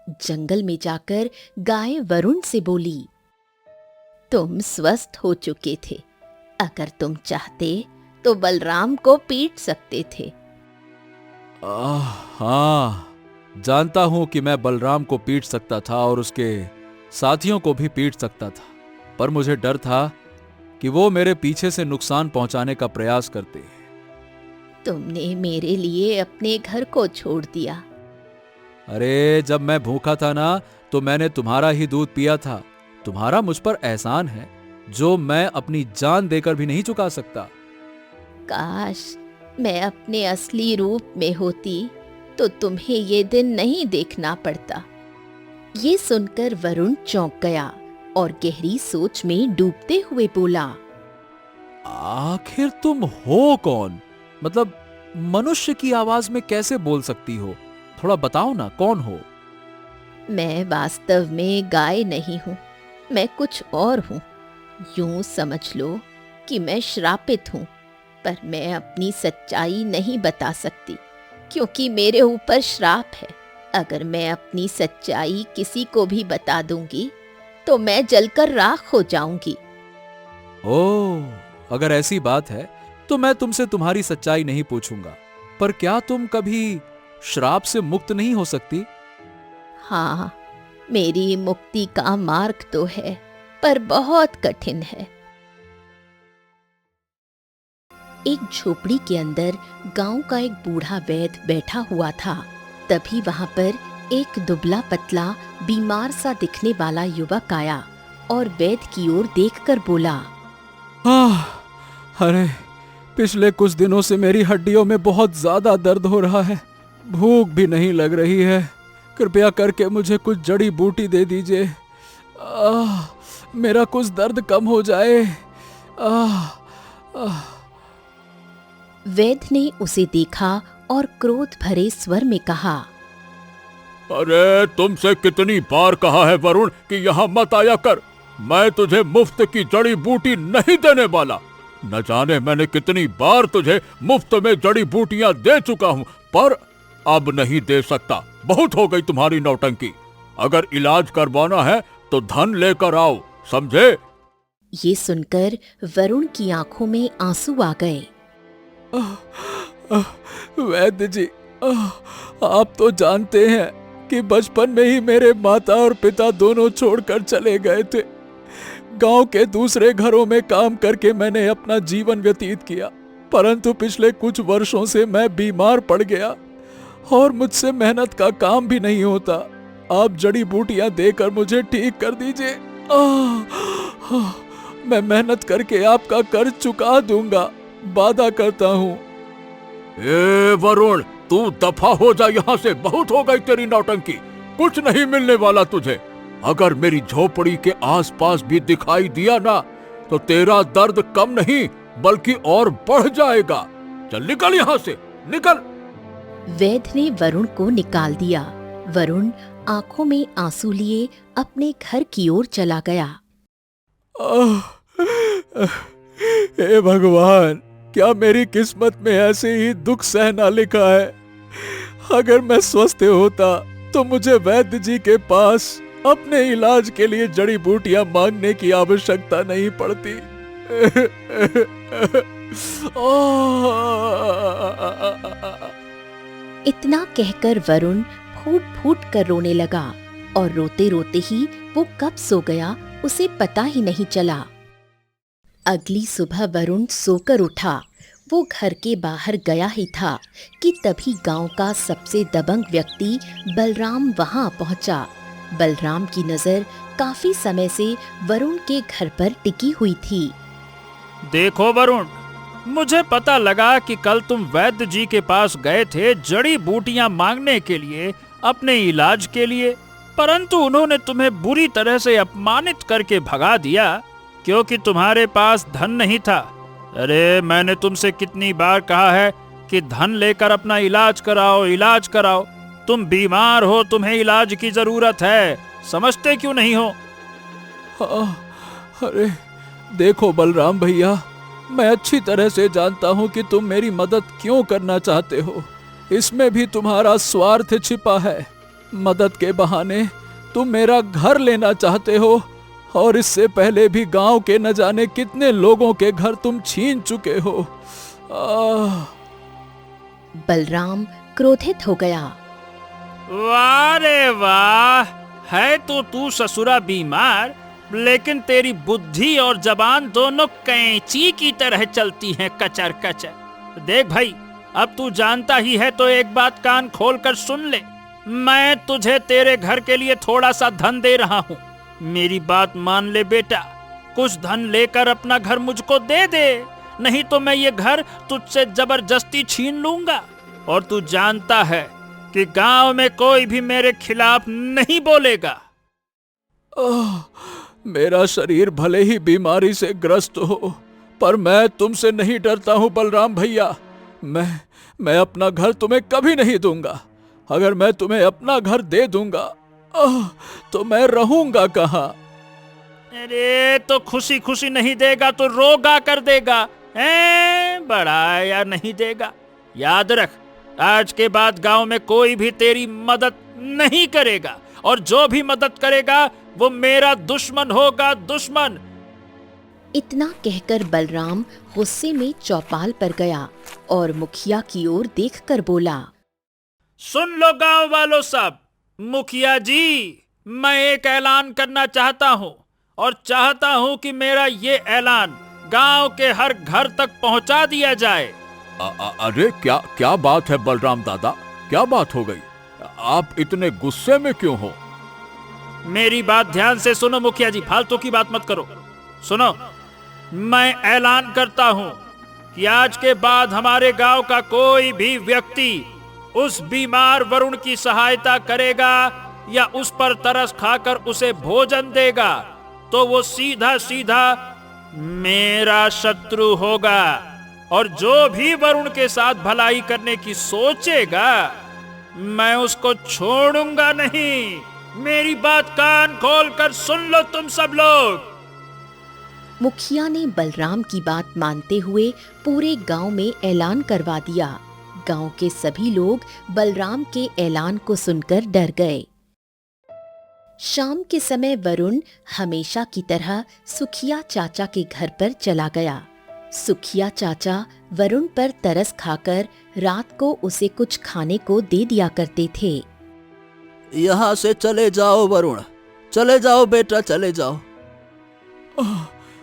जंगल में जाकर गाय वरुण से बोली, तुम स्वस्थ हो चुके थे। अगर तुम चाहते तो बलराम को पीट सकते थे। हाँ, जानता हूं कि मैं बलराम को पीट सकता था और उसके साथियों को भी पीट सकता था, पर मुझे डर था कि वो मेरे पीछे से नुकसान पहुंचाने का प्रयास करते। तुमने मेरे लिए अपने घर को छोड़ दिया। अरे, जब मैं भूखा था ना, तो मैंने तुम्हारा ही दूध पिया था। तुम्हारा मुझ पर एहसान है जो मैं अपनी जान देकर भी नहीं चुका सकता। काश मैं अपने असली रूप में होती तो तुम्हें ये दिन नहीं देखना पड़ता। ये सुनकर वरुण चौंक गया और गहरी सोच में डूबते हुए बोला, आखिर तुम हो कौन? मतलब मनुष्य की आवाज में कैसे बोल सकती हो? थोड़ा बताओ ना, कौन हो? मैं वास्तव में गाय नहीं हूँ, मैं कुछ और हूँ। यूं समझ लो कि मैं श्रापित हूँ, पर मैं अपनी सच्चाई नहीं बता सकती क्योंकि मेरे ऊपर श्राप है। अगर मैं अपनी सच्चाई किसी को भी बता दूंगी तो मैं जलकर राख हो जाऊंगी। ओह, अगर ऐसी बात है तो मैं तुमसे तुम्हारी सच्चाई नहीं पूछूंगा, पर क्या तुम कभी श्राप से मुक्त नहीं हो सकती? हाँ, मेरी मुक्ति का मार्ग तो है, पर बहुत कठिन है। एक झोपड़ी के अंदर गांव का एक बूढ़ा वैद्य बैठा हुआ था। तभी वहां पर एक दुबला पतला बीमार सा दिखने वाला युवक आया और वैद्य की ओर देखकर बोला, अरे, पिछले कुछ दिनों से मेरी हड्डियों में बहुत ज्यादा दर्द हो रहा है। भूख भी नहीं लग रही है। कृपया करके मुझे कुछ जड़ी बूटी दे दीजिए। मेरा कुछ दर्द कम हो जाए। वैद्य ने उसे देखा और क्रोध भरे स्वर में कहा, अरे, तुमसे कितनी बार कहा है वरुण कि यहाँ मत आया कर। मैं तुझे मुफ्त की जड़ी बूटी नहीं देने वाला। न जाने मैंने कितनी बार तुझे मुफ्त में जड़ी बूटियां दे चुका हूँ, पर अब नहीं दे सकता। बहुत हो गई तुम्हारी नौटंकी। अगर इलाज करवाना है तो धन लेकर आओ, समझे? ये सुनकर वरुण की आंखों में आंसू आ गए। वैद्य जी, आप तो जानते हैं कि बचपन में ही मेरे माता और पिता दोनों छोड़कर चले गए थे। गांव के दूसरे घरों में काम करके मैंने अपना जीवन व्यतीत किया, परंतु पिछले कुछ वर्षों से मैं बीमार पड़ गया और मुझसे मेहनत का काम भी नहीं होता। आप जड़ी बूटियां देकर मुझे ठीक कर दीजिए। मैं मेहनत करके आपका कर्ज चुका दूंगा, वादा करता हूँ। ए वरुण, तू दफा हो जा यहाँ से। बहुत हो गई तेरी नौटंकी। कुछ नहीं मिलने वाला तुझे। अगर मेरी झोपड़ी के आसपास भी दिखाई दिया ना, तो तेरा दर्द कम नहीं बल्कि और बढ़ जाएगा। चल निकल यहाँ से, निकल। वैद्य ने वरुण को निकाल दिया। वरुण आंखों में आंसू लिए अपने घर की ओर चला गया। हे भगवान, क्या मेरी किस्मत में ऐसे ही दुख सहना लिखा है? अगर मैं स्वस्थ होता तो मुझे वैद्य जी के पास अपने इलाज के लिए जड़ी बूटियां मांगने की आवश्यकता नहीं पड़ती। इतना कहकर वरुण फूट फूट कर रोने लगा और रोते रोते ही वो कब सो गया उसे पता ही नहीं चला। अगली सुबह वरुण सोकर उठा। वो घर के बाहर गया ही था कि तभी गांव का सबसे दबंग व्यक्ति बलराम वहां पहुंचा। बलराम की नजर काफी समय से वरुण के घर पर टिकी हुई थी। देखो वरुण, मुझे पता लगा कि कल तुम वैद्य जी के पास गए थे जड़ी बूटियां मांगने के लिए, अपने इलाज के लिए, परंतु उन्होंने तुम्हें बुरी तरह से अपमानित करके भगा दिया क्योंकि तुम्हारे पास धन नहीं था। अरे, मैंने तुमसे कितनी बार कहा है कि धन लेकर अपना इलाज कराओ, इलाज कराओ। तुम बीमार हो, तुम्हें इलाज की जरूरत है, समझते क्यों नहीं हो? अरे देखो बलराम भैया, मैं अच्छी तरह से जानता हूँ कि तुम मेरी मदद क्यों करना चाहते हो। इसमें भी तुम्हारा स्वार्थ छिपा है। मदद के बहाने तुम मेरा घर लेना चाहते हो, और इससे पहले भी गांव के न जाने कितने लोगों के घर तुम छीन चुके हो। बलराम क्रोधित हो गया। वाह रे वाह, है तो तू ससुरा बीमार, लेकिन तेरी बुद्धि और जबान दोनों कैंची की तरह चलती हैं कचर कचर। देख भाई, अब तू जानता ही है तो एक बात कान खोल कर सुन ले। मैं तुझे तेरे घर के लिए थोड़ा सा धन दे रहा हूँ। मेरी बात मान ले बेटा, कुछ धन लेकर अपना घर मुझको दे दे, नहीं तो मैं ये घर तुझसे जबरदस्ती छीन लूंगा। और तू जानता है कि गांव में कोई भी मेरे खिलाफ नहीं बोलेगा। मेरा शरीर भले ही बीमारी से ग्रस्त हो, पर मैं तुमसे नहीं डरता हूँ बलराम भैया। मैं अपना घर तुम्हें कभी नहीं दूंगा। अगर मैं तुम्हें अपना घर दे दूंगा तो मैं रहूंगा कहाँ? अरे तो खुशी खुशी नहीं देगा तो रोगा कर देगा, बड़ा या नहीं देगा। याद रख, आज के बाद गांव में कोई भी तेरी मदद नहीं करेगा, और जो भी मदद करेगा वो मेरा दुश्मन होगा, दुश्मन। इतना कहकर बलराम गुस्से में चौपाल पर गया और मुखिया की ओर देखकर बोला, सुन लो गांव वालों सब, मुखिया जी, मैं एक ऐलान करना चाहता हूँ, और चाहता हूँ कि मेरा ये ऐलान गांव के हर घर तक पहुँचा दिया जाए। अरे क्या बात है बलराम दादा, क्या बात हो गई? आप इतने गुस्से में क्यों हो? मेरी बात ध्यान से सुनो मुखिया जी, फालतू की बात मत करो। सुनो, मैं ऐलान करता हूँ कि आज के बाद हमारे गांव का कोई भी व्यक्ति उस बीमार वरुण की सहायता करेगा या उस पर तरस खाकर उसे भोजन देगा तो वो सीधा सीधा मेरा शत्रु होगा, और जो भी वरुण के साथ भलाई करने की सोचेगा मैं उसको छोड़ूंगा नहीं। मेरी बात कान खोल कर सुन लो तुम सब लोग। मुखिया ने बलराम की बात मानते हुए पूरे गांव में ऐलान करवा दिया। गांव के सभी लोग बलराम के ऐलान को सुनकर डर गए। शाम के समय वरुण हमेशा की तरह सुखिया चाचा के घर पर चला गया। सुखिया चाचा वरुण पर तरस खाकर रात को उसे कुछ खाने को दे दिया करते थे। यहाँ से चले जाओ वरुण, चले जाओ बेटा, चले जाओ।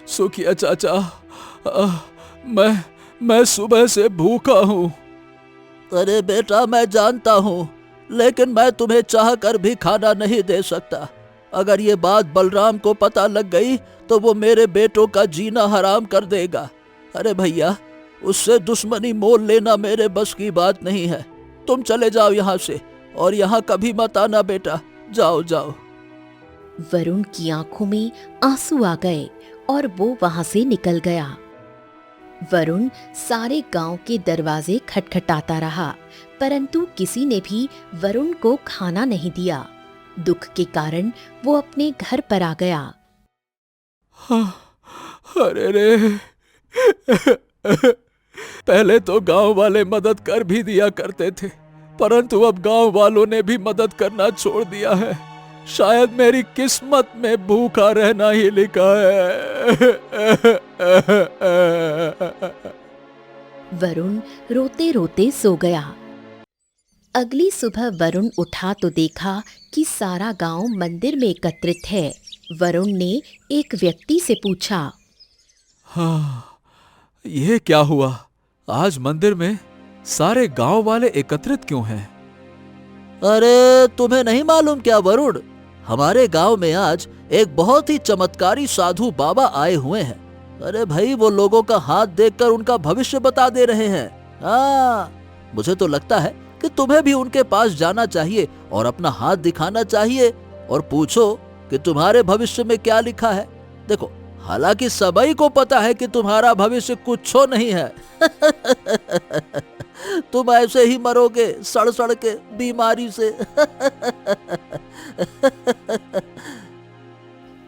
सुखिया चाचा, मैं सुबह से भूखा हूँ। अरे बेटा, मैं जानता हूँ, लेकिन मैं तुम्हें चाह कर भी खाना नहीं दे सकता। अगर ये बात बलराम को पता लग गई तो वो मेरे बेटों का जीना हराम कर देगा। अरे भैया, उससे दुश्मनी मोल लेना मेरे बस की बात नहीं है। तुम चले जाओ यहाँ से, और यहाँ कभी मत आना बेटा, जाओ जाओ। वरुण की आंखों में आंसू आ गए और वो वहां से निकल गया। वरुण सारे गांव के दरवाजे खटखटाता रहा, परंतु किसी ने भी वरुण को खाना नहीं दिया। दुख के कारण वो अपने घर पर आ गया। अरे रे, पहले तो गांव वाले मदद कर भी दिया करते थे, परंतु अब गांव वालों ने भी मदद करना छोड़ दिया है। शायद मेरी किस्मत में भूखा रहना ही लिखा है। वरुण रोते रोते सो गया। अगली सुबह वरुण उठा तो देखा कि सारा गांव मंदिर में एकत्रित है। वरुण ने एक व्यक्ति से पूछा, हाँ, ये क्या हुआ? आज मंदिर में सारे गांव वाले एकत्रित क्यों हैं? अरे तुम्हें नहीं मालूम क्या वरुण, हमारे गांव में आज एक बहुत ही चमत्कारी साधु बाबा आए हुए हैं। अरे भाई, वो लोगों का हाथ देखकर उनका भविष्य बता दे रहे हैं। हाँ, मुझे तो लगता है कि तुम्हें भी उनके पास जाना चाहिए और अपना हाथ दिखाना चाहिए और पूछो कि तुम्हारे भविष्य में क्या लिखा है। देखो, हालांकि सभी को पता है कि तुम्हारा भविष्य कुछ नहीं है। तुम ऐसे ही मरोगे सड़ सड़ के बीमारी से।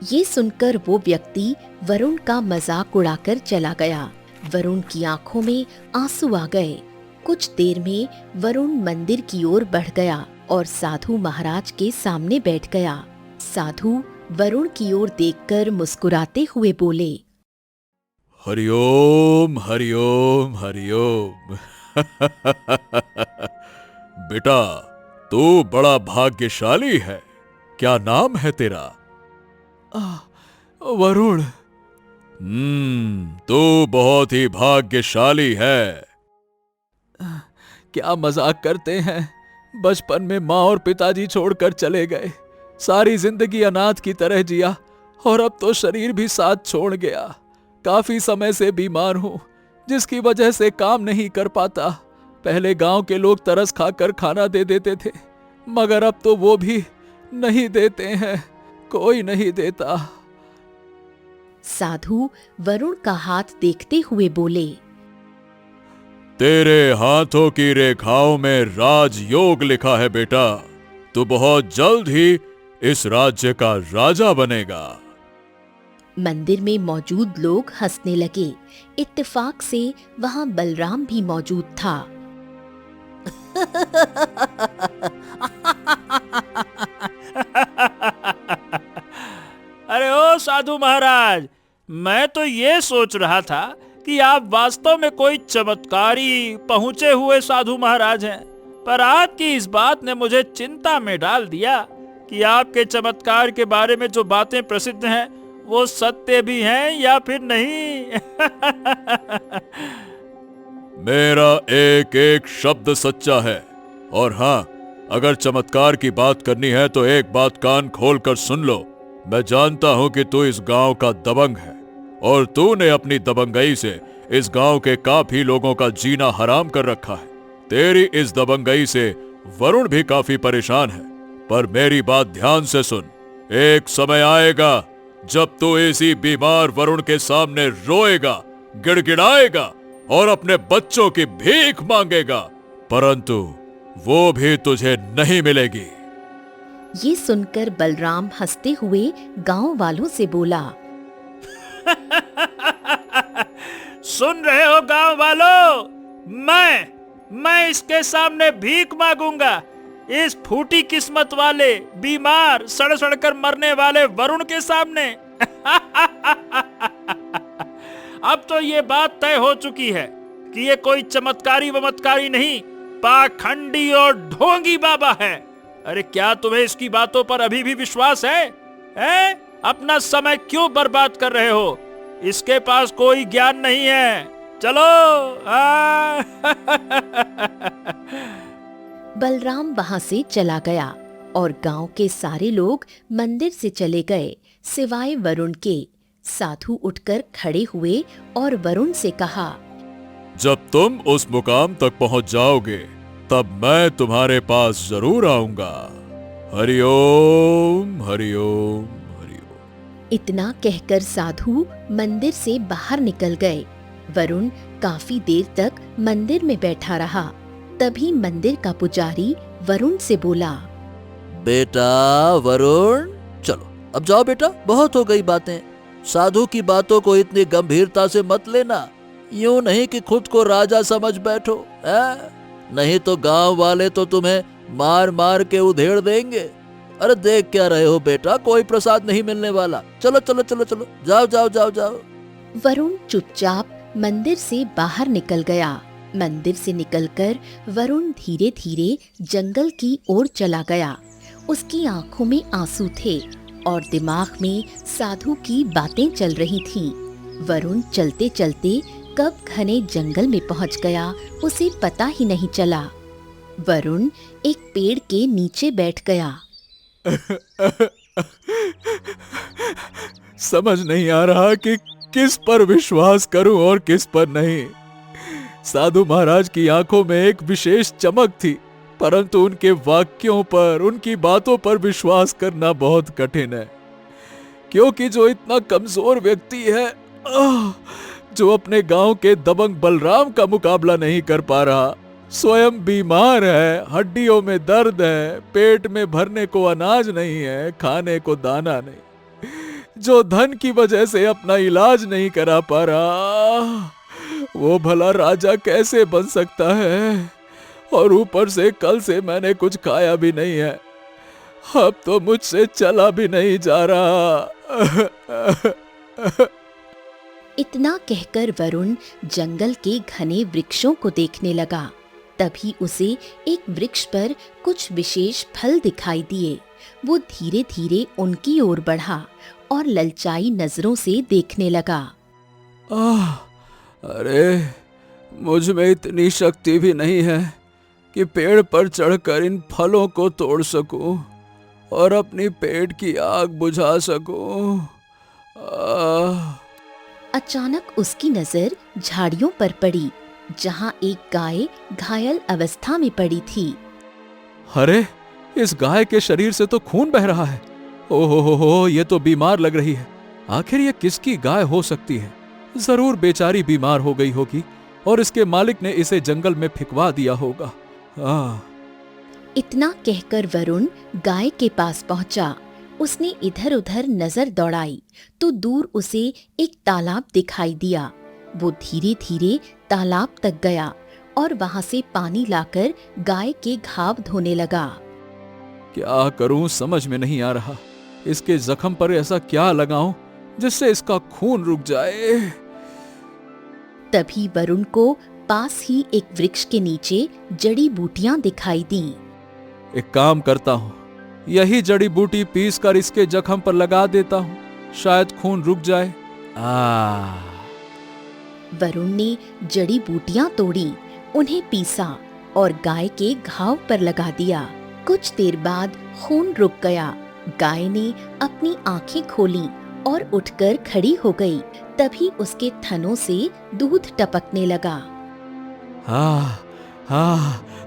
ये सुनकर वो व्यक्ति वरुण का मजाक उड़ाकर चला गया। वरुण की आंखों में आंसू आ गए। कुछ देर में वरुण मंदिर की ओर बढ़ गया। और साधु महाराज के सामने बैठ गया। साधु वरुण की ओर देखकर मुस्कुराते हुए बोले, हरिओम हरिओम हरिओम। बेटा, तू बड़ा भाग्यशाली है। क्या नाम है तेरा? वरुण। तू बहुत ही भाग्यशाली है। क्या मजाक करते हैं? बचपन में माँ और पिताजी छोड़कर चले गए, सारी जिंदगी अनाथ की तरह जिया और अब तो शरीर भी साथ छोड़ गया। काफी समय से बीमार हूँ, जिसकी वजह से काम नहीं कर पाता। पहले गांव के लोग तरस खाकर खाना दे देते थे, मगर अब तो वो भी नहीं देते हैं, कोई नहीं देता। साधु वरुण का हाथ देखते हुए बोले, तेरे हाथों की रेखाओं में राजयोग लिखा है बेटा। तू बहुत जल्द ही इस राज्य का राजा बनेगा। मंदिर में मौजूद लोग हंसने लगे। इत्तेफाक से वहां बलराम भी मौजूद था। अरे ओ साधु महाराज, मैं तो ये सोच रहा था कि आप वास्तव में कोई चमत्कारी पहुंचे हुए साधु महाराज हैं, पर आपकी इस बात ने मुझे चिंता में डाल दिया कि आपके चमत्कार के बारे में जो बातें प्रसिद्ध हैं वो सत्य भी हैं या फिर नहीं। मेरा एक एक शब्द सच्चा है। और हाँ, अगर चमत्कार की बात करनी है तो एक बात कान खोल कर सुन लो। मैं जानता हूं कि तू इस गांव का दबंग है और तूने अपनी दबंगई से इस गांव के काफी लोगों का जीना हराम कर रखा है। तेरी इस दबंगई से वरुण भी काफी परेशान है, पर मेरी बात ध्यान से सुन। एक समय आएगा जब तू इसी बीमार वरुण के सामने रोएगा, गिड़गिड़ाएगा और अपने बच्चों की भीख मांगेगा, परंतु वो भी तुझे नहीं मिलेगी। ये सुनकर बलराम हंसते हुए गांव वालों से बोला, सुन रहे हो गांव वालों, मैं इसके सामने भीख मांगूंगा, इस फूटी किस्मत वाले, बीमार, सड़ सड़ कर मरने वाले वरुण के सामने। अब तो ये बात तय हो चुकी है कि ये कोई चमत्कारी वमत्कारी नहीं, पाखंडी और ढोंगी बाबा है। अरे क्या तुम्हें इसकी बातों पर अभी भी विश्वास है? अपना समय क्यों बर्बाद कर रहे हो? इसके पास कोई ज्ञान नहीं है। चलो। बलराम वहां से चला गया और गांव के सारे लोग मंदिर से चले गए, सिवाय वरुण के। साधु उठकर खड़े हुए और वरुण से कहा, जब तुम उस मुकाम तक पहुंच जाओगे तब मैं तुम्हारे पास जरूर आऊंगा। हरिओम हरिओम हरिओम। इतना कहकर साधु मंदिर से बाहर निकल गए। वरुण काफी देर तक मंदिर में बैठा रहा। तभी मंदिर का पुजारी वरुण से बोला, बेटा वरुण, चलो अब जाओ बेटा, बहुत हो गई बातें। साधु की बातों को इतनी गंभीरता से मत लेना। यूं नहीं कि खुद को राजा समझ बैठो, नहीं तो गांव वाले तो तुम्हें मार मार के उधेड़ देंगे। अरे देख क्या रहे हो बेटा, कोई प्रसाद नहीं मिलने वाला। चलो चलो चलो चलो, जाओ जाओ जाओ जाओ। वरुण चुपचाप मंदिर से बाहर निकल गया। मंदिर से निकलकर वरुण धीरे धीरे जंगल की ओर चला गया। उसकी आंखों में आंसू थे और दिमाग में साधु की बातें चल रही थीं। वरुण चलते चलते कब घने जंगल में पहुंच गया, उसे पता ही नहीं चला। वरुण एक पेड़ के नीचे बैठ गया। समझ नहीं आ रहा कि किस पर विश्वास करूं और किस पर नहीं। साधु महाराज की आंखों में एक विशेष चमक थी, परंतु उनके वाक्यों पर, उनकी बातों पर विश्वास करना बहुत कठिन है, क्योंकि जो इतना कमजोर व्यक्ति है, जो अपने गांव के दबंग बलराम का मुकाबला नहीं कर पा रहा, स्वयं बीमार है, हड्डियों में दर्द है, पेट में भरने को अनाज नहीं है, खाने को दाना नहीं, जो धन की वजह से अपना इलाज नहीं करा पा रहा, वो भला राजा कैसे बन सकता है? और ऊपर से कल से मैंने कुछ खाया भी नहीं है। अब तो मुझसे चला भी नहीं जा रहा। इतना कहकर वरुण जंगल के घने वृक्षों को देखने लगा। तभी उसे एक वृक्ष पर कुछ विशेष फल दिखाई दिए। वो धीरे धीरे उनकी ओर बढ़ा और ललचाई नजरों से देखने लगा। अरे, मुझ में इतनी शक्ति भी नहीं है कि पेड़ पर चढ़कर इन फलों को तोड़ सकूं और अपनी पेट की आग बुझा सकूं। अचानक उसकी नजर झाड़ियों पर पड़ी, जहां एक गाय घायल अवस्था में पड़ी थी। अरे, इस गाय के शरीर से तो खून बह रहा है। ओहो, ये तो बीमार लग रही है। आखिर ये किसकी गाय हो सकती है? जरूर बेचारी बीमार हो गई होगी और इसके मालिक ने इसे जंगल में फिकवा दिया होगा। इतना कहकर वरुण गाय के पास पहुंचा। उसने इधर उधर नजर दौड़ाई तो दूर उसे एक तालाब दिखाई दिया। वो धीरे धीरे तालाब तक गया और वहां से पानी लाकर गाय के घाव धोने लगा। क्या करूं समझ में नहीं आ रहा। इसके जख्म पर ऐसा क्या लगाऊं जिससे इसका खून रुक जाए। तभी वरुण को पास ही एक वृक्ष के नीचे जड़ी बूटियां दिखाई दी। एक काम करता हूं, यही जड़ी बूटी पीस कर इसके जख्म पर लगा देता हूं, शायद खून रुक जाए। वरुण ने जड़ी बूटियां तोड़ी, उन्हें पीसा और गाय के घाव पर लगा दिया। कुछ देर बाद खून रुक गया। गाय ने अपनी आंखें खोली और उठकर खड़ी हो गई। तभी उसके थनों से दूध टपकने लगा।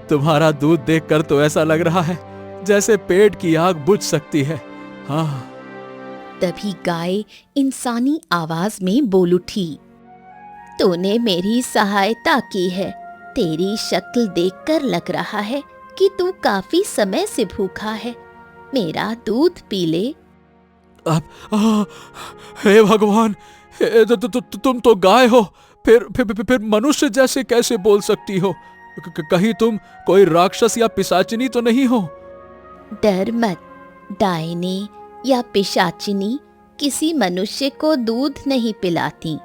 तुम्हारा दूध देखकर तो ऐसा लग रहा है जैसे पेट की आग बुझ सकती है। तभी गाय इंसानी आवाज में बोल उठी। तूने मेरी सहायता की है। तेरी शक्ल देखकर लग रहा है कि तू काफी समय से भूखा है। मेरा दूध पी ले। हे भगवान, तुम तो गाय हो, फिर मनुष्य जैसे कैसे बोल सकती हो? कहीं तुम कोई राक्षस या पिशाचिनी तो नहीं हो? डर मत, डायनी या पिशाचिनी किसी मनुष्य को दूध नहीं पिलाती,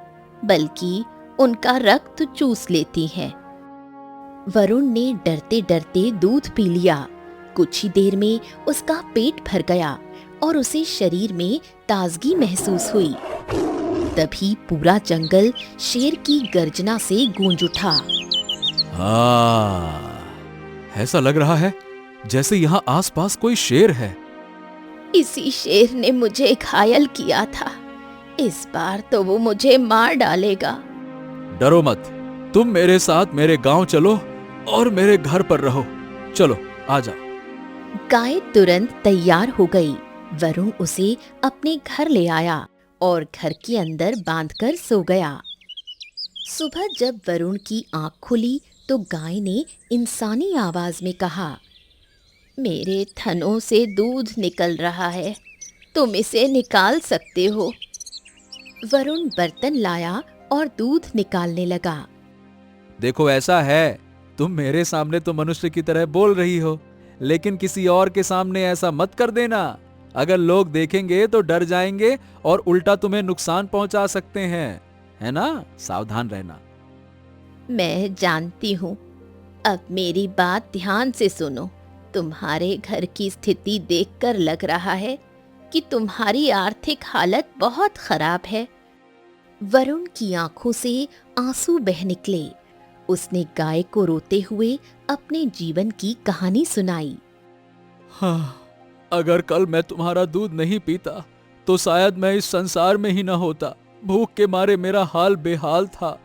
बल्कि उनका रक्त चूस लेती हैं। वरुण ने डरते डरते दूध पी लिया। कुछ ही देर में उसका पेट भर गया और उसे शरीर में ताजगी महसूस हुई। तभी पूरा जंगल शेर की गर्जना से गूंज उठा। ऐसा लग रहा है जैसे यहाँ आसपास कोई शेर है। इसी शेर ने मुझे घायल किया था। इस बार तो वो मुझे मार डालेगा। डरो मत, तुम मेरे साथ मेरे गांव चलो और मेरे घर पर रहो। चलो आ जाओ। गाय तुरंत तैयार हो गई। वरुण उसे अपने घर ले आया और घर के अंदर बांधकर सो गया। सुबह जब वरुण की आंख खुली तो गाय ने इंसानी आवाज में कहा, मेरे थनों से दूध निकल रहा है, तुम इसे निकाल सकते हो। वरुण बर्तन लाया और दूध निकालने लगा। देखो ऐसा है, तुम मेरे सामने तो मनुष्य की तरह बोल रही हो, लेकिन किसी और के सामने ऐसा मत कर देना। अगर लोग देखेंगे तो डर जाएंगे और उल्टा तुम्हें नुकसान पहुंचा सकते हैं, है ना? सावधान रहना। मैं जानती हूँ। अब मेरी बात ध्यान से सुनो। तुम्हारे घर की स्थिति देखकर लग रहा है कि तुम्हारी आर्थिक हालत बहुत खराब है। वरुण की आंखों से आंसू बह निकले। उसने गाय को रोते हुए अपने जीवन की कहानी सुनाई। अगर कल मैं तुम्हारा दूध नहीं पीता तो शायद मैं इस संसार में ही न होता। भूख के मारे मेरा हाल बेहाल था।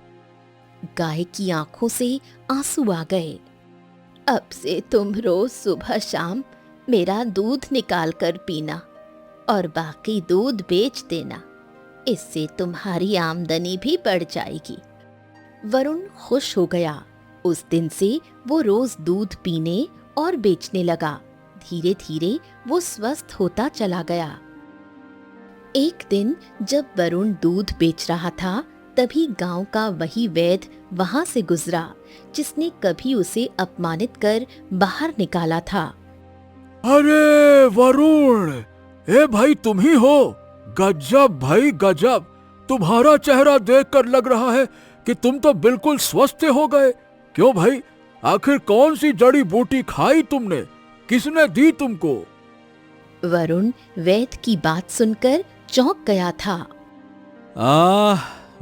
गाय की आंखों से आंसू आ गए। अब से तुम रोज सुबह शाम मेरा दूध निकाल कर पीना और बाकी दूध बेच देना। इससे तुम्हारी आमदनी भी बढ़ जाएगी। वरुण खुश हो गया। उस दिन से वो रोज दूध पीने और बेचने लगा। धीरे धीरे वो स्वस्थ होता चला गया। एक दिन जब वरुण दूध बेच रहा था, तभी गांव का वही वैद्य वहां से गुजरा जिसने कभी उसे अपमानित कर बाहर निकाला था। अरे वरुण, ए भाई तुम ही हो? गजब भाई गजब, तुम्हारा चेहरा देखकर लग रहा है कि तुम तो बिल्कुल स्वस्थ हो गए। क्यों भाई, आखिर कौन सी जड़ी बूटी खाई तुमने? किसने दी तुमको? वरुण वैद्य की बात सुनकर चौंक गया था।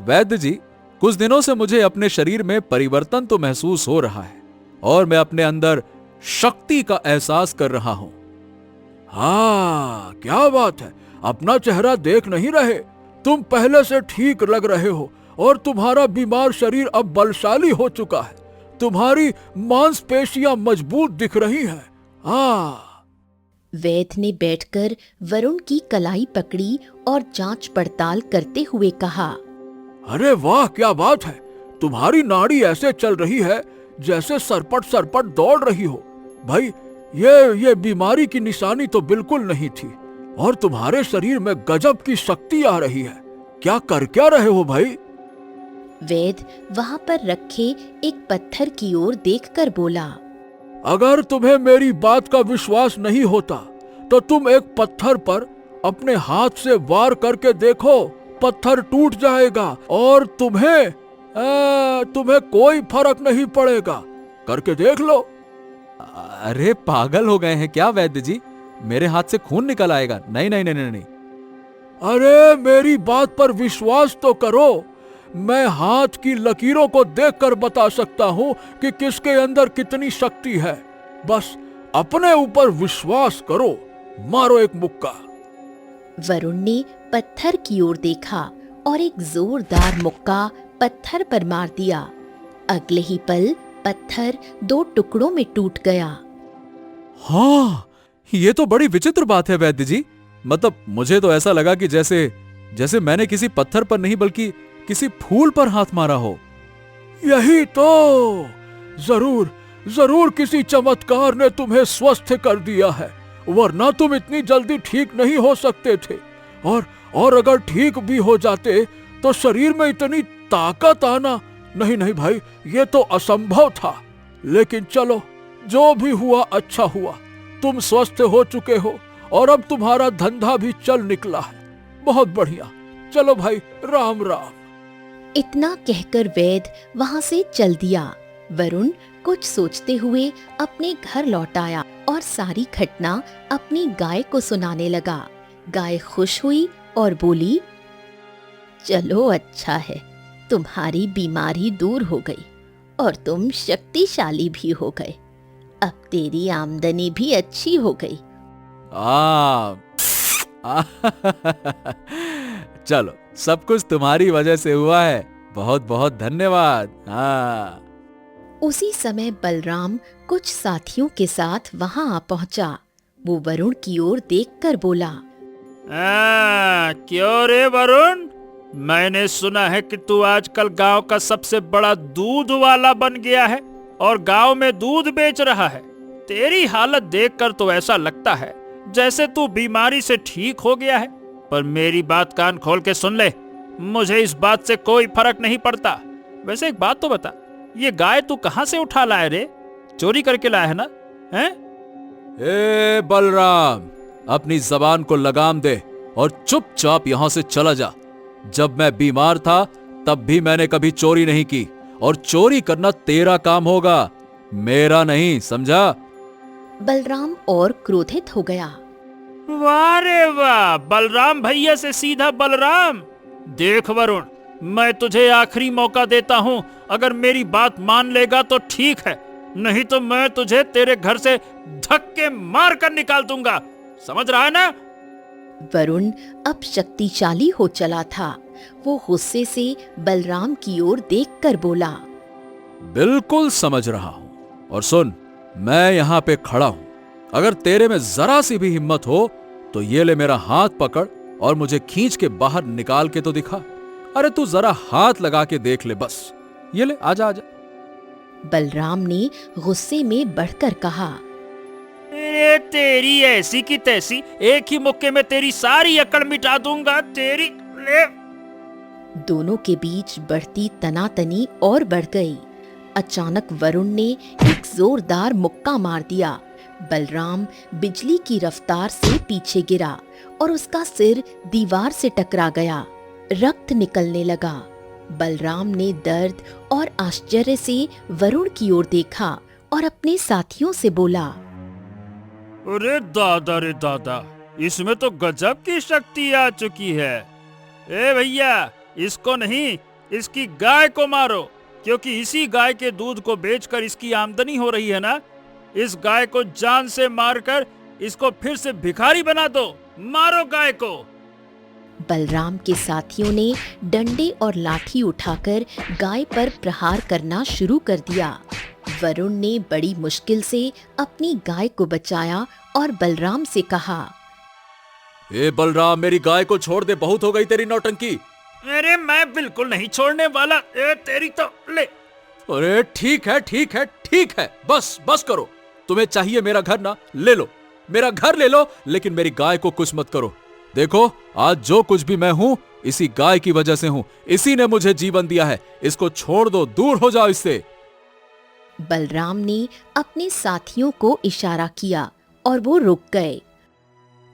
वैद्य जी, कुछ दिनों से मुझे अपने शरीर में परिवर्तन तो महसूस हो रहा है और मैं अपने अंदर शक्ति का एहसास कर रहा हूं। हाँ, क्या बात है, अपना चेहरा देख नहीं रहे? तुम पहले से ठीक लग रहे हो और तुम्हारा बीमार शरीर अब बलशाली हो चुका है। तुम्हारी मांसपेशियां मजबूत दिख रही हैं। हाँ। वैद्य ने बैठकर वरुण की कलाई पकड़ी और जांच पड़ताल करते हुए कहा, अरे वाह, क्या बात है, तुम्हारी नाड़ी ऐसे चल रही है जैसे सरपट सरपट दौड़ रही हो। भाई, ये बीमारी की निशानी तो बिल्कुल नहीं थी और तुम्हारे शरीर में गजब की शक्ति आ रही है। क्या कर क्या रहे हो भाई? वैद्य वहां पर रखे एक पत्थर की ओर देखकर बोला, अगर तुम्हें मेरी बात का विश्वास नहीं होता तो तुम एक पत्थर पर अपने हाथ से वार करके देखो, पत्थर टूट जाएगा और तुम्हें कोई फर्क नहीं पड़ेगा। करके देख लो। अरे पागल हो गए हैं क्या वैद्य जी? मेरे हाथ से खून निकल आएगा। नहीं नहीं नहीं नहीं नहीं। अरे मेरी बात पर विश्वास तो करो। मैं हाथ की लकीरों को देखकर बता सकता हूं कि किसके अंदर कितनी शक्ति है। बस अपने ऊपर विश्वास करो, मारो एक मुक्का। वरुण ने पत्थर की ओर देखा और एक जोरदार मुक्का पत्थर पर मार दिया। अगले ही पल पत्थर 2 टुकड़ों में टूट गया। हाँ, ये तो बड़ी विचित्र बात है वैद्य जी। मतलब मुझे तो ऐसा लगा कि जैसे मैंने किसी पत्थर पर नहीं बल्कि किसी फूल पर हाथ मारा हो। यही तो, जरूर किसी चमत्कार ने तुम्हें स्वस्थ कर दिया है, वरना तुम इतनी जल्दी ठीक नहीं हो सकते थे। और अगर ठीक भी हो जाते तो शरीर में इतनी ताकत आना, नहीं भाई, ये तो असंभव था। लेकिन चलो, जो भी हुआ अच्छा हुआ। तुम स्वस्थ हो चुके हो और अब तुम्हारा धंधा भी चल निकला है। बहुत बढ़िया, चलो भाई, राम राम। इतना कहकर वैद्य वहां से चल दिया। वरुण कुछ सोचते हुए अपने घर लौट आया और सारी घटना अपनी गाय को सुनाने लगा। गाय खुश हुई और बोली, चलो अच्छा है, तुम्हारी बीमारी दूर हो गई और तुम शक्तिशाली भी हो गए। अब तेरी आमदनी भी अच्छी हो गई। चलो, सब कुछ तुम्हारी वजह से हुआ है। बहुत बहुत धन्यवाद। हाँ। उसी समय बलराम कुछ साथियों के साथ वहां आ पहुंचा। वो वरुण की ओर देखकर बोला, क्यों रे वरुण, मैंने सुना है कि तू आजकल गांव का सबसे बड़ा दूध वाला बन गया है और गांव में दूध बेच रहा है। तेरी हालत देखकर तो ऐसा लगता है जैसे तू बीमारी से ठीक हो गया है। पर मेरी बात कान खोल के सुन ले, मुझे इस बात से कोई फर्क नहीं पड़ता। वैसे एक बात तो बता, ये गाय तू कहां से उठा लाया रे? चोरी करके लाया है ना? हैं? ए बलराम, अपनी जबान को लगाम दे और चुपचाप यहां से चला जा। जब मैं बीमार था तब भी मैंने कभी चोरी नहीं की और चोरी करना तेरा काम होगा, मेरा नहीं, समझा? बलराम और क्रोधित हो गया। वाह रे वाह, बलराम भैया से सीधा बलराम। देख वरुण, मैं तुझे आखिरी मौका देता हूँ, अगर मेरी बात मान लेगा तो ठीक है, नहीं तो मैं तुझे तेरे घर से धक्के मार कर निकाल दूंगा। समझ रहा है ना? वरुण अब शक्तिशाली हो चला था। वो गुस्से से बलराम की ओर देखकर बोला, बिल्कुल समझ रहा हूं। और सुन, मैं यहां पे खड़ा हूं। अगर तेरे में जरा सी भी हिम्मत हो तो ये ले मेरा हाथ पकड़ और मुझे खींच के बाहर निकाल के तो दिखा। अरे तू जरा हाथ लगा के देख ले, बस। ये ले, आजा आजा। बलराम ने गुस्से में बढ़कर कहा, अरे तेरी ऐसी की तैसी, एक ही मुक्के में तेरी सारी अकड़ मिटा दूंगा। तेरी ले। दोनों के बीच बढ़ती तनातनी और बढ़ गई। अचानक वरुण ने एक जोरदार मुक्का मार दिया। बलराम बिजली की रफ्तार से पीछे गिरा और उसका सिर दीवार से टकरा गया। रक्त निकलने लगा। बलराम ने दर्द और आश्चर्य से वरुण की ओर देखा और अपने साथियों से बोला, अरे दादा रे दादा, इसमें तो गजब की शक्ति आ चुकी है। ए भैया, इसको नहीं, इसकी गाय को मारो, क्योंकि इसी गाय के दूध को बेचकर इसकी आमदनी हो रही है ना। इस गाय को जान से मारकर इसको फिर से भिखारी बना दो। मारो गाय को। बलराम के साथियों ने डंडे और लाठी उठाकर गाय पर प्रहार करना शुरू कर दिया। वरुण ने बड़ी मुश्किल से अपनी गाय को बचाया और बलराम से कहा, ए बलराम, मेरी गाय को छोड़ दे, बहुत हो गई तेरी नौटंकी। अरे मैं बिल्कुल नहीं छोड़ने वाला। ए तेरी तो ले। अरे ठीक है ठीक है ठीक है, बस बस करो। तुम्हें चाहिए मेरा घर ना, ले लो, मेरा घर ले लो, लेकिन मेरी गाय को कुछ मत करो। देखो, आज जो कुछ भी मैं हूं इसी गाय की वजह से हूं। इसी ने मुझे जीवन दिया है। इसको छोड़ दो, दूर हो जाओ इससे। बलराम ने अपने साथियों को इशारा किया और वो रुक गए।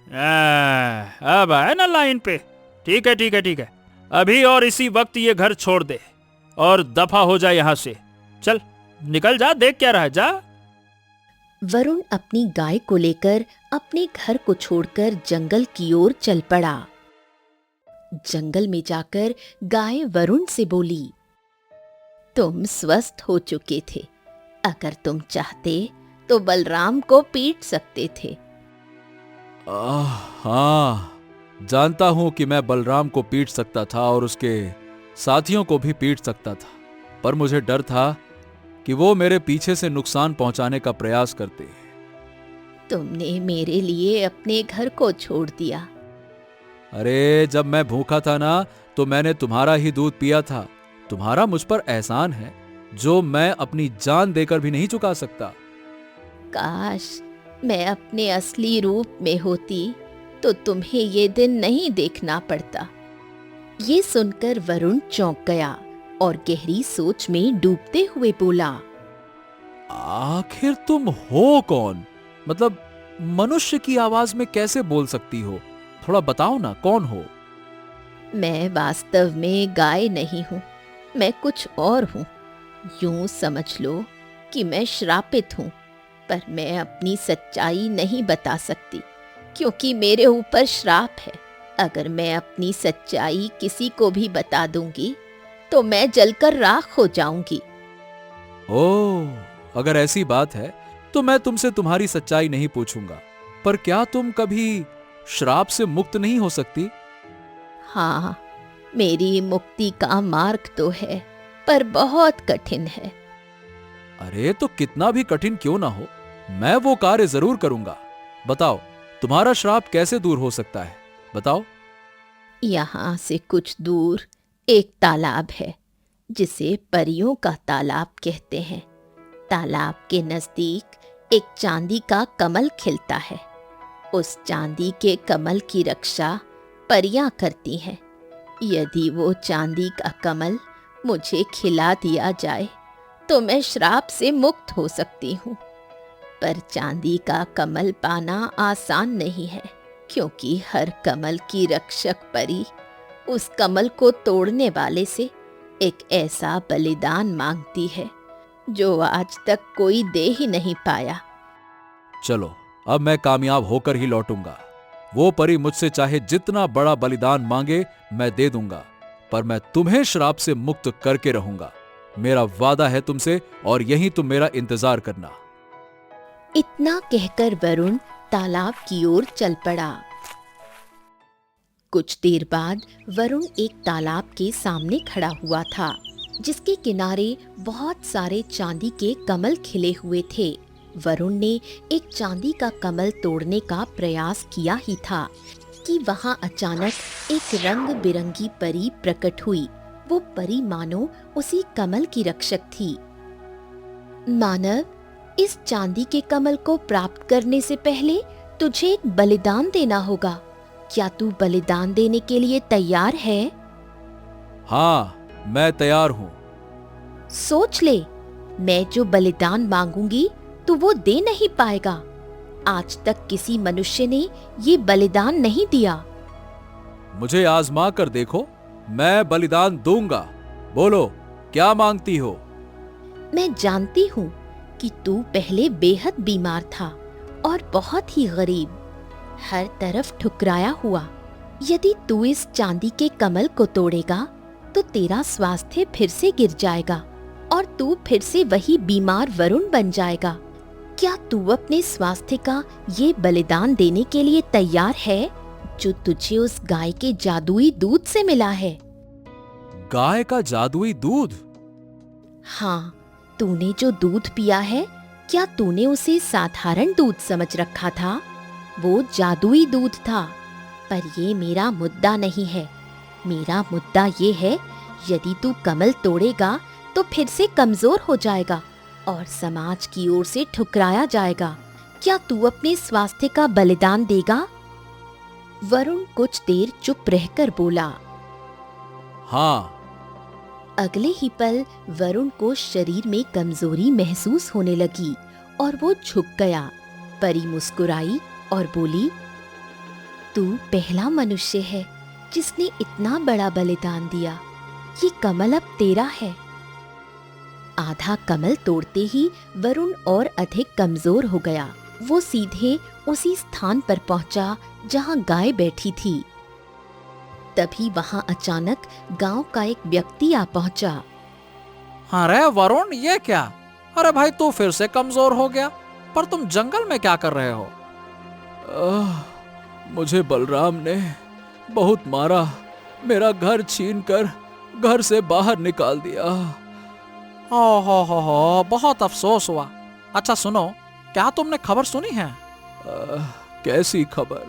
अब आया ना लाइन पे। ठीक है ठीक है ठीक है, अभी और इसी वक्त ये घर छोड़ दे और दफा हो जाए यहाँ से। चल निकल जा, देख क्या रहा, जा। वरुण अपनी गाय को लेकर अपने घर को छोड़कर जंगल की ओर चल पड़ा। जंगल में जाकर गाय वरुण से बोली, तुम स्वस्थ हो चुके थे। अगर तुम चाहते तो बलराम को पीट सकते थे। हाँ, जानता हूं कि मैं बलराम को पीट सकता था और उसके साथियों को भी पीट सकता था, पर मुझे डर था कि वो मेरे पीछे से नुकसान पहुंचाने का प्रयास करते। तुमने मेरे लिए अपने घर को छोड़ दिया। अरे जब मैं भूखा था ना, तो मैंने तुम्हारा ही दूध पिया था। तुम्हारा मुझ पर एहसान है जो मैं अपनी जान देकर भी नहीं चुका सकता। काश मैं अपने असली रूप में होती तो तुम्हें ये दिन नहीं देखना पड़ता। ये सुनकर वरुण चौंक गया और गहरी सोच में डूबते हुए बोला, आखिर तुम हो कौन? मतलब मनुष्य की आवाज में कैसे बोल सकती हो? थोड़ा बताओ ना, कौन हो? मैं वास्तव में गाय नहीं हूँ, मैं कुछ और हूँ। यूं समझ लो कि मैं श्रापित हूँ, पर मैं अपनी सच्चाई नहीं बता सकती क्योंकि मेरे ऊपर श्राप है। अगर मैं अपनी सच्चाई किसी को भी बता दूंगी तो मैं जलकर राख हो जाऊंगी। ओह, अगर ऐसी बात है तो मैं तुमसे तुम्हारी सच्चाई नहीं पूछूंगा, पर क्या तुम कभी श्राप से मुक्त नहीं हो सकती? हाँ, मेरी मुक्ति का मार्ग तो है, पर बहुत कठिन है। अरे तो कितना भी कठिन क्यों ना हो, मैं वो कार्य जरूर करूंगा। बताओ, तुम्हारा श्राप कैसे दूर हो सकता है? बताओ। यहाँ से कुछ दूर एक तालाब है जिसे परियों का तालाब कहते हैं। तालाब के नजदीक एक चांदी का कमल खिलता है। उस चांदी के कमल की रक्षा परियां करती हैं। यदि वो चांदी का कमल मुझे खिला दिया जाए तो मैं श्राप से मुक्त हो सकती हूँ। पर चांदी का कमल पाना आसान नहीं है, क्योंकि हर कमल की रक्षक परी उस कमल को तोड़ने वाले से एक ऐसा बलिदान मांगती है जो आज तक कोई दे ही नहीं पाया। चलो, अब मैं कामयाब होकर ही लौटूंगा। वो परी मुझसे चाहे जितना बड़ा बलिदान मांगे मैं दे दूंगा, पर मैं तुम्हें श्राप से मुक्त करके रहूंगा। मेरा वादा है तुमसे, और यही तुम मेरा इंतजार करना। इतना कहकर वरुण तालाब की ओर चल पड़ा। कुछ देर बाद वरुण एक तालाब के सामने खड़ा हुआ था, जिसके किनारे बहुत सारे चांदी के कमल खिले हुए थे। वरुण ने एक चांदी का कमल तोड़ने का प्रयास किया ही था कि वहां अचानक एक रंग बिरंगी परी प्रकट हुई। वो परी मानो उसी कमल की रक्षक थी। मानव, इस चांदी के कमल को प्राप्त करने से पहले तुझे एक बलिदान देना होगा। क्या तू बलिदान देने के लिए तैयार है? हाँ, मैं तैयार हूं। सोच ले, मैं जो बलिदान मांगूंगी तो वो दे नहीं पाएगा। आज तक किसी मनुष्य ने ये बलिदान नहीं दिया। मुझे आजमा कर देखो, मैं बलिदान दूंगा। बोलो, क्या मांगती हो? मैं जानती हूँ कि तू पहले बेहद बीमार था और बहुत ही गरीब, हर तरफ ठुकराया हुआ। यदि तू इस चांदी के कमल को तोड़ेगा तो तेरा स्वास्थ्य फिर से गिर जाएगा और तू फिर से वही बीमार वरुण बन जाएगा। क्या तू अपने स्वास्थ्य का ये बलिदान देने के लिए तैयार है जो तुझे उस गाय के जादुई दूध से मिला है? गाय का जादुई दूध? हाँ, तूने जो दूध पिया है, क्या तूने उसे साधारण दूध समझ रखा था? वो जादुई दूध था। पर ये मेरा मुद्दा नहीं है। मेरा मुद्दा ये है, यदि तू कमल तोड़ेगा तो फिर से कमजोर हो जाएगा और समाज की ओर से ठुकराया जाएगा। क्या तू अपने स्वास्थ्य का बलिदान देगा? वरुण कुछ देर चुप रहकर बोला। हाँ। अगले ही पल वरुण को शरीर में कमजोरी महसूस होने लगी और वो झुक गया। परी मुस्कुराई और बोली, तू पहला मनुष्य है जिसने इतना बड़ा बलिदान दिया। ये कमल अब तेरा है। आधा कमल तोड़ते ही वरुण और अधिक कमजोर हो गया। वो सीधे उसी स्थान पर पहुंचा जहां गाय बैठी थी। तभी वहां अचानक गांव का एक व्यक्ति आ पहुंचा। अरे वरुण, ये क्या? अरे भाई, तू फिर से कमजोर हो गया। पर तुम जंगल में क्या कर रहे हो? मुझे बलराम ने बहुत मारा, मेरा घर छीनकर घर से बाहर निकाल दिया। हो, बहुत अफसोस हुआ। अच्छा सुनो, क्या तुमने खबर सुनी है? कैसी खबर?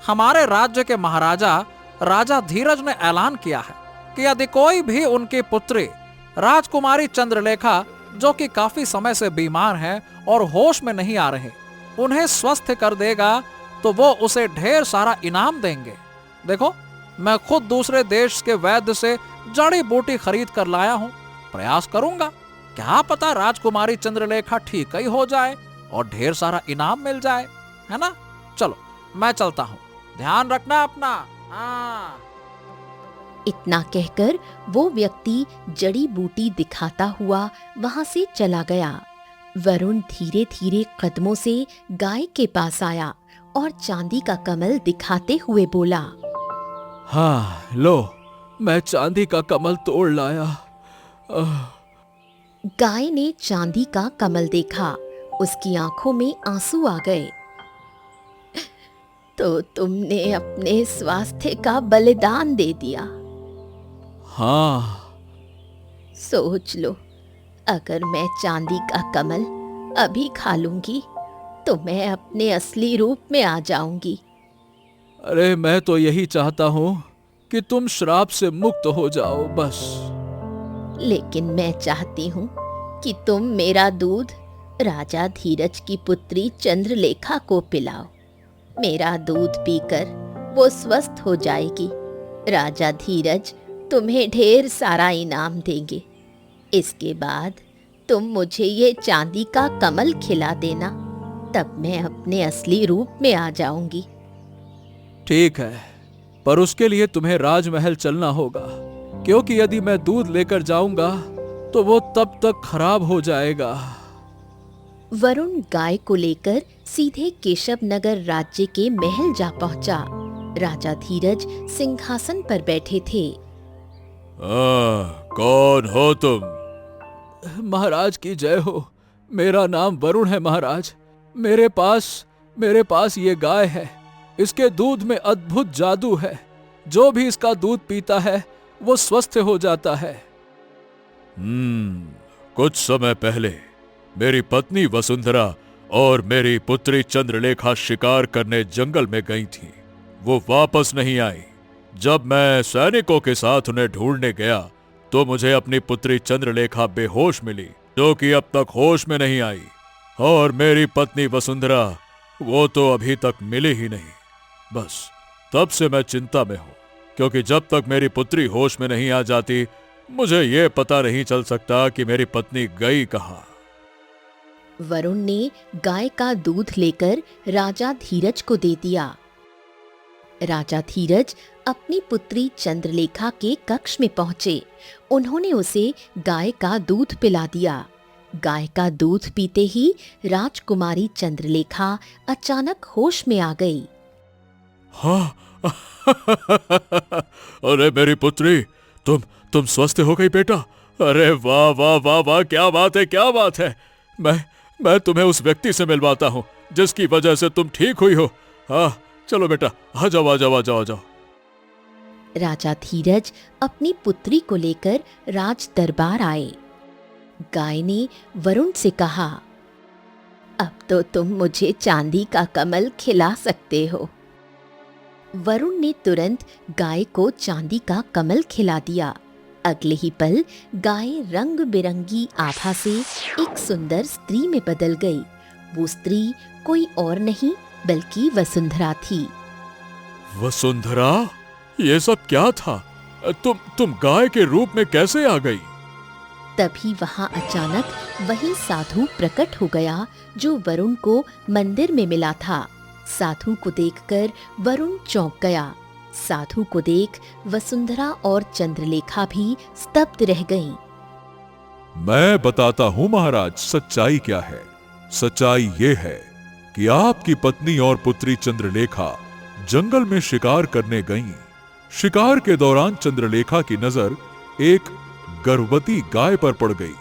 हमारे राज्य के महाराजा राजा धीरज ने ऐलान किया है कि यदि कोई भी उनकी पुत्री राजकुमारी चंद्रलेखा, जो कि काफी समय से बीमार हैं और होश में नहीं आ रहे, उन्हें स्वस्थ कर देगा तो वो उसे ढेर सारा इनाम देंगे। देखो, मैं खुद दूसरे देश के वैद्य से जड़ी बूटी खरीद कर लाया हूँ। प्रयास करूंगा, क्या पता राजकुमारी चंद्रलेखा ठीक ही हो जाए और ढेर सारा इनाम मिल जाए, है ना? चलो, मैं चलता हूँ, ध्यान रखना अपना। हाँ। इतना कहकर वो व्यक्ति जड़ी बूटी दिखाता हुआ वहां से चला गया। वरुण धीरे धीरे कदमों से गाय के पास आया और चांदी का कमल दिखाते हुए बोला, हाँ लो, मैं चांदी का कमल तोड़ लाया। गाय ने चांदी का कमल देखा। उसकी आंखों में आंसू आ गए। तो तुमने अपने स्वास्थ्य का बलिदान दे दिया। हाँ। सोच लो, अगर मैं चांदी का कमल अभी खा लूंगी तो मैं अपने असली रूप में आ जाऊंगी। अरे मैं तो यही चाहता हूं कि तुम श्राप से मुक्त हो जाओ, बस। लेकिन मैं चाहती हूँ कि तुम मेरा दूध राजा धीरज की पुत्री चंद्रलेखा को पिलाओ। मेरा दूध पीकर वो स्वस्थ हो जाएगी। राजा धीरज तुम्हें ढेर सारा इनाम देंगे। इसके बाद तुम मुझे ये चांदी का कमल खिला देना, तब मैं अपने असली रूप में आ जाऊंगी। ठीक है, पर उसके लिए तुम्हें राजमहल चलना होगा, क्योंकि यदि मैं दूध लेकर जाऊंगा तो वो तब तक खराब हो जाएगा। वरुण गाय को लेकर सीधे केशव नगर राज्य के महल जा पहुंचा। राजा धीरज सिंहासन पर बैठे थे। कौन हो तुम? महाराज की जय हो। मेरा नाम वरुण है महाराज। मेरे पास ये गाय है। इसके दूध में अद्भुत जादू है। जो भी इसका दूध पीता है वो स्वस्थ हो जाता है। कुछ समय पहले मेरी पत्नी वसुंधरा और मेरी पुत्री चंद्रलेखा शिकार करने जंगल में गई थी। वो वापस नहीं आई। जब मैं सैनिकों के साथ उन्हें ढूंढने गया तो मुझे अपनी पुत्री चंद्रलेखा बेहोश मिली, जो कि अब तक होश में नहीं आई। और मेरी पत्नी वसुंधरा, वो तो अभी तक मिली ही नहीं। बस तब से मैं चिंता में हूं। क्योंकि जब तक मेरी पुत्री होश में नहीं आ जाती मुझे ये पता नहीं चल सकता कि मेरी पत्नी गई कहाँ। वरुण ने गाय का दूध लेकर राजा धीरज को दे दिया। राजा धीरज अपनी पुत्री चंद्रलेखा के कक्ष में पहुंचे। उन्होंने उसे गाय का दूध पिला दिया। गाय का दूध पीते ही राजकुमारी चंद्रलेखा अचानक होश में आ गई। हाँ अरे मेरी पुत्री, तुम स्वस्थ हो गई बेटा। अरे वाह वाह वाह वाह, क्या बात है, क्या बात है। मैं तुम्हें उस व्यक्ति से मिलवाता हूँ जिसकी वजह से तुम ठीक हुई हो। हाँ चलो बेटा, आ जाओ आ जाओ आ जाओ आ जाओ। राजा धीरज अपनी पुत्री को लेकर राज दरबार आए। गाय ने वरुण से कहा, अब तो तुम मुझे चांदी का कमल खिला सकते हो। वरुण ने तुरंत गाय को चांदी का कमल खिला दिया। अगले ही पल गाय रंग बिरंगी आभा से एक सुंदर स्त्री में बदल गई। वो स्त्री कोई और नहीं बल्कि वसुंधरा थी। वसुंधरा, ये सब क्या था? तुम गाय के रूप में कैसे आ गई? तभी वहां अचानक वही साधु प्रकट हो गया जो वरुण को मंदिर में मिला था। साधु को देखकर वरुण चौंक गया। साधु को देख वसुंधरा और चंद्रलेखा भी स्तब्ध रह गईं। मैं बताता हूँ महाराज, सच्चाई क्या है। सच्चाई ये है कि आपकी पत्नी और पुत्री चंद्रलेखा जंगल में शिकार करने गईं। शिकार के दौरान चंद्रलेखा की नजर एक गर्भवती गाय पर पड़ गई।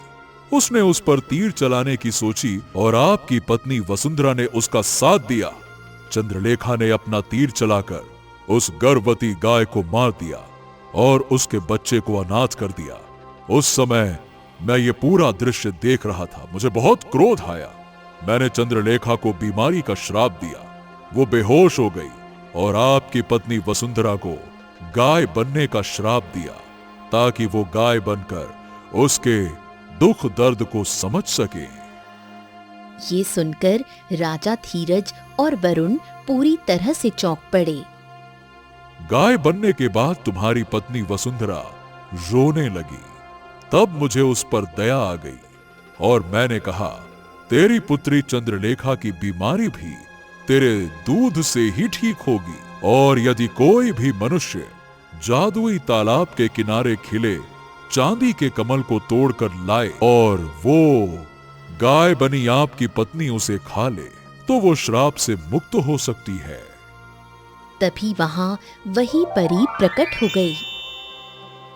उसने उस पर तीर चलाने की सोची और आपकी पत्नी वसुंधरा ने उसका साथ दिया। चंद्रलेखा ने अपना तीर चलाकर उस गर्भवती गाय को मार दिया और उसके बच्चे को अनाथ कर दिया। उस समय मैं ये पूरा दृश्य देख रहा था। मुझे बहुत क्रोध आया। मैंने चंद्रलेखा को बीमारी का श्राप दिया। वो बेहोश हो गई और आपकी पत्नी वसुंधरा को गाय बनने का श्राप दिया ताकि वो गाय बनकर उसके दुख दर्द को समझ सके। ये सुनकर राजा धीरज और वरुण पूरी तरह से चौंक पड़े। गाय बनने के बाद तुम्हारी पत्नी वसुंधरा रोने लगी। तब मुझे उस पर दया आ गई और मैंने कहा, तेरी पुत्री चंद्रलेखा की बीमारी भी तेरे दूध से ही ठीक होगी। और यदि कोई भी मनुष्य जादुई तालाब के किनारे खिले चांदी के कमल को तोड़कर लाए और वो गाय बनी आपकी पत्नी उसे खा ले तो वो श्राप से मुक्त हो सकती है। तभी वहां वही परी प्रकट हो गई।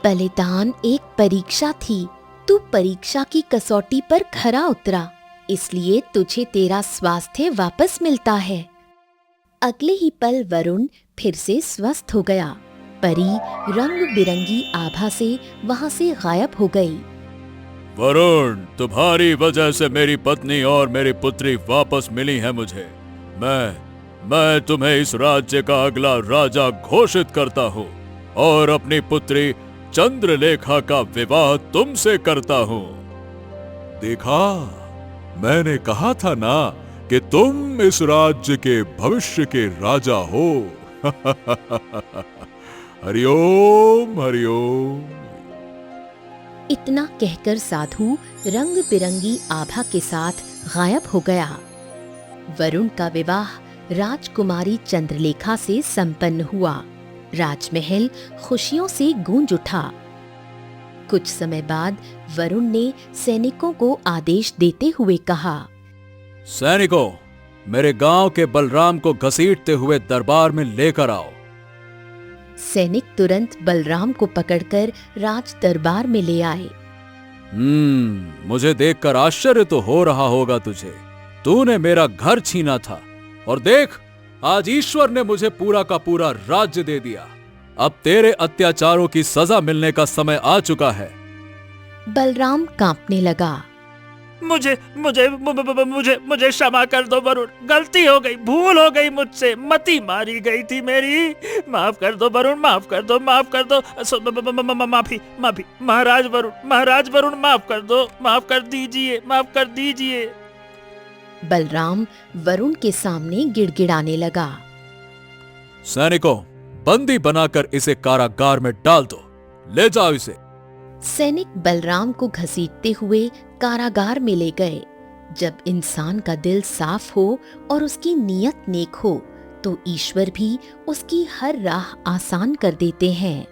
बलिदान एक परीक्षा थी। तू परीक्षा की कसौटी पर खरा उतरा, इसलिए तुझे तेरा स्वास्थ्य वापस मिलता है। अगले ही पल वरुण फिर से स्वस्थ हो गया। परी रंग बिरंगी आभा से वहां से गायब हो गई। वरुण, तुम्हारी वजह से मेरी पत्नी और मेरी पुत्री वापस मिली है मुझे। मैं तुम्हें इस राज्य का अगला राजा घोषित करता हूँ और अपनी पुत्री चंद्रलेखा का विवाह तुमसे करता हूँ। देखा, मैंने कहा था ना कि तुम इस राज्य के भविष्य के राजा हो। हरिओम हरिओम। इतना कहकर साधु रंग बिरंगी आभा के साथ गायब हो गया। वरुण का विवाह राजकुमारी चंद्रलेखा से संपन्न हुआ। राजमहल खुशियों से गूंज उठा। कुछ समय बाद वरुण ने सैनिकों को आदेश देते हुए कहा, सैनिकों, मेरे गांव के बलराम को घसीटते हुए दरबार में लेकर आओ। सैनिक तुरंत बलराम को पकड़कर राज दरबार में ले आए। मुझे देखकर आश्चर्य तो हो रहा होगा तुझे। तूने मेरा घर छीना था और देख, आज ईश्वर ने मुझे पूरा का पूरा राज्य दे दिया। अब तेरे अत्याचारों की सजा मिलने का समय आ चुका है। बलराम कांपने लगा। मुझे मुझे मुझे मुझे क्षमा कर दो वरुण, गलती हो गई, भूल हो गई मुझसे, मती मारी गई थी मेरी। माफ कर दो वरुण, माफ कर दो, माफ कर दो। माफी माफी महाराज वरुण, माफ कर दो, माफ कर दीजिए, माफ कर दीजिए। बलराम वरुण के सामने गिड़गिड़ाने लगा। सैनिकों, बंदी बनाकर इसे कारागार में डाल दो। ले जाओ इसे। सैनिक बलराम को घसीटते हुए कारागार में ले गए। जब इंसान का दिल साफ हो और उसकी नीयत नेक हो तो ईश्वर भी उसकी हर राह आसान कर देते हैं।